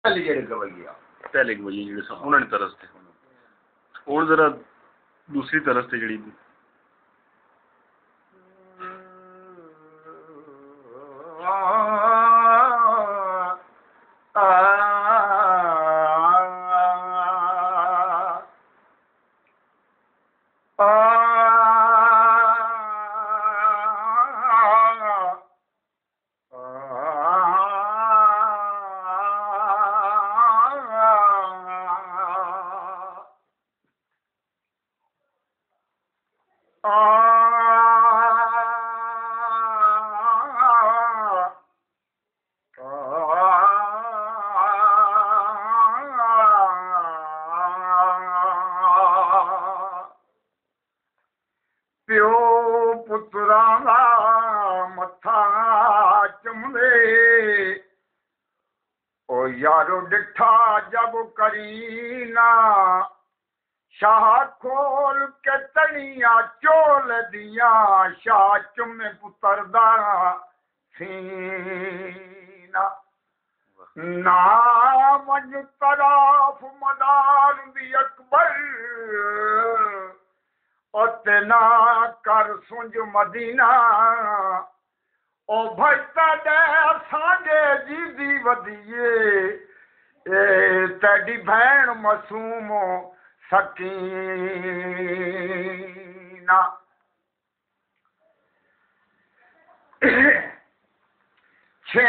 पहले जेड़े गवैया पहले गवैये जेड़े सन उन्होंने तरस थे हुण जरा दूसरी तरस ते जेड़ी प्यो पुत्रां दा मत्था चुमदे ओ यारो डिठा जब करीना शाह खोल के तनिया चोल दिया शाह चुमे पुत्र दा सीना ना मन तराफ मदार दी अकबर ना कर सुंज मदीना ओ भजता दे साडे जी दी वधिए तेरी भैन मासूमो सकीना छे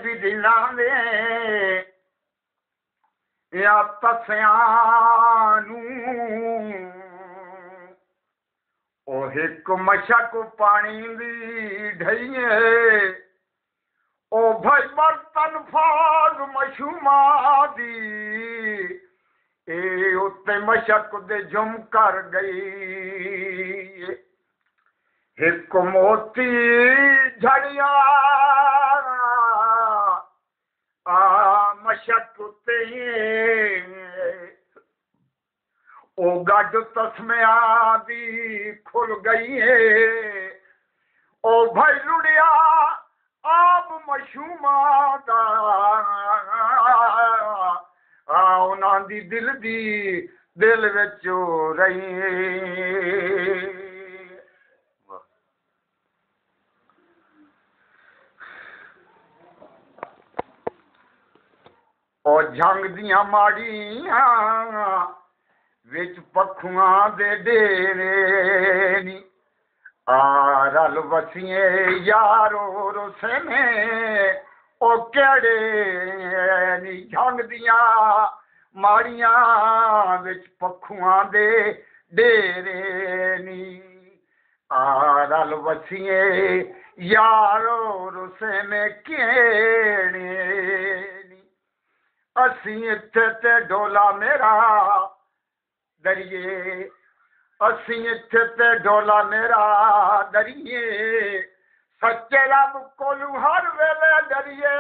भी दिना दे या तस्यानू ओ एक मशक पानी दी ढईए ओ भाई बर्तन फाज मशूमा दी ए उत्ते मशक दे जुम कर गई एक मोती झड़िया मशक उत्ते ओ गज तस्मिया दी खुल गई है ओ भाई लुड़िया आप मशूमा दा उन्हां दी दिल विच रही ओ जंग दियां माड़ियां विच पखुआं दे डेरे नी रल वसिए यारो रुसे ने ओ केड़े नी जंग दियां माड़ियां विच पखुआं दे डेरे नी रल वसिए यारो रुसे ने केड़े नी असी इत्थे ते डोला मेरा दरिए असी इत्थे ते डोला मेरा दरिए सच्चे रब कोलू हर वेले डरिए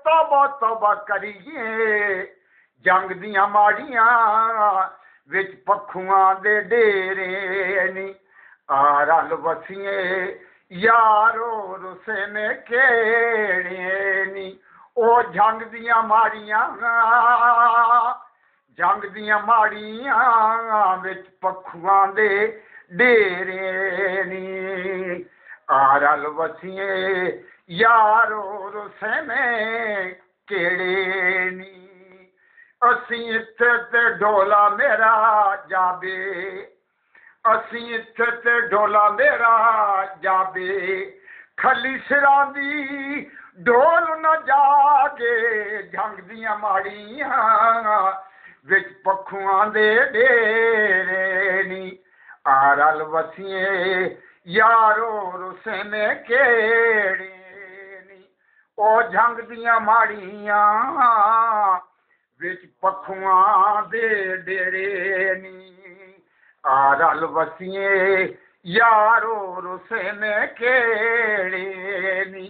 तौबा तौबा करिए जंग दियां माड़ियां विच पखुआं दे डेरे नी रल वसिए यारो रुसे ने केड़े नी ओ जंग दियां माड़ियां जंग दियां माड़ियां विच पखुआं दे डेरे नी रल वसिए यारो रुसे ने केड़े नी असी इत्थे ते डोला मेरा जाबे असी इत्थे ते डोला मेरा जाबे खली सिरां दी ढोल न जागे जंग दियां माड़ियां विच पखुआं दे डेरे नी रल वसिए यारो रुसे ने केड़े नी ओ जंग दियां माड़ियां विच पखुआं दे डेरे नी रल वसिए यारो रुसे ने केड़े नी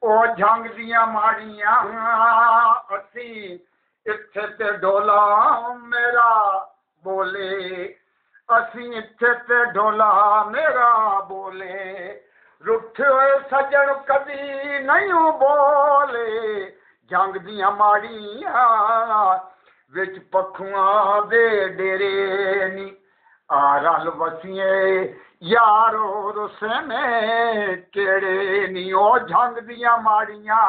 ओ जंग दियां माड़ियां असी इत्थे ते डोला मेरा बोले असी इत्थे ते डोला मेरा बोले रुठे होए सजन कदी नहीं बोले ਜੰਗ ਦੀਆਂ ਮਾੜੀਆਂ ਵਿੱਚ ਪੱਖੂਆਂ ਦੇ ਡੇਰੇ ਨੀ ਆ ਰਲ ਵਸੀਏ ਯਾਰੋ ਰੁੱਸੇ ਨੇ ਕਿਹੜੇ ਨੀ ਉਹ ਜੰਗ ਦੀਆਂ ਮਾੜੀਆਂ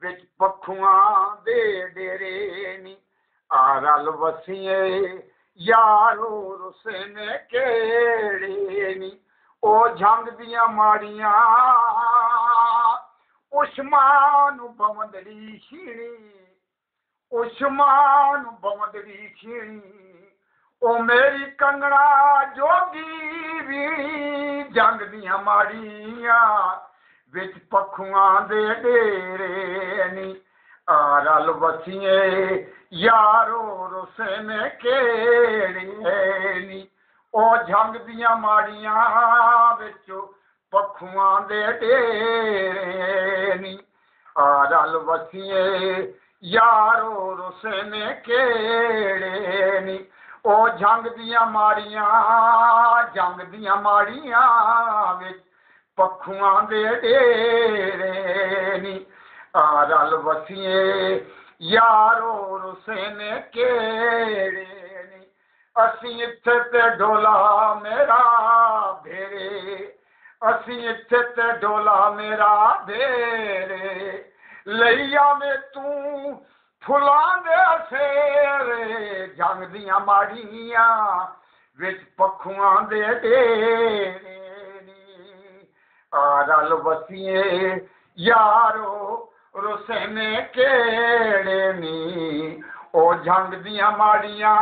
ਵਿੱਚ ਪੱਖੂਆਂ ਦੇ ਡੇਰੇ ਨੀ ਆ ਰਲ ਵਸੀਏ ਯਾਰੋ ਰੁੱਸੇ ਨੇ ਕਿਹੜੇ ਨੀ ਉਹ ਜੰਗ ਦੀਆਂ ਮਾੜੀਆਂ ਉਸਮਾਨ ਬਵੰਦੜੀ ਛੀਣੀ ਉਸਮਾਨ ਬਵੰਦੜੀ ਛੀਣੀ ਉਹ ਮੇਰੀ ਕੰਗਣਾ ਜੋਗੀ ਵੀ ਜੰਗ ਦੀਆਂ ਮਾੜੀਆਂ ਵਿੱਚ ਪੱਖੂਆਂ ਦੇ ਡੇਰੇ ਨੀ ਆ ਰਲ ਵਸੀਏ ਯਾਰੋ ਰੁੱਸੇ ਨੇ ਕਿਹੜੇ ਨੀ ਉਹ ਜੰਗ ਦੀਆਂ ਮਾੜੀਆਂ ਵਿੱਚ ਪੱਖੂਆਂ ਦੇ ਡੇਰੇ ਨੀ ਆ ਰਲ ਵਸੀਏ ਯਾਰੋ ਰੁੱਸੇ ਨੇ ਕਿਹੜੇ ਨੀ ਉਹ ਜੰਗ ਦੀਆਂ ਮਾੜੀਆਂ ਵਿੱਚ ਪੱਖੂਆਂ ਦੇ ਡੇਰੇ ਨੀ ਆ ਰਲ ਵਸੀਏ ਯਾਰੋ ਰੁੱਸੇ ਨੇ ਕਿਹੜੇ ਨੀ ਅਸੀਂ ਇੱਥੇ ਤੇ ਡੋਲਾ ਮੇਰਾ ਭੇਰੇ ਅਸੀਂ ਇੱਥੇ ਤੇ ਡੋਲਾ ਮੇਰਾ ਭੇਰੇ ਲਈ ਆਵੇਂ ਤੂੰ ਫੁੱਲਾਂ ਦੇ ਸੇਰੇ ਜੰਗ ਦੀਆਂ ਮਾੜੀਆਂ ਵਿੱਚ ਪੱਖੂਆਂ ਦੇ ਡੇਰੇ ਨੀ ਆ ਰਲ ਵਸੀਏ ਯਾਰੋ ਰੁੱਸੇ ਨੇ ਕਿਹੜੇ ਨੀ ਉਹ ਜੰਗ ਦੀਆਂ ਮਾੜੀਆਂ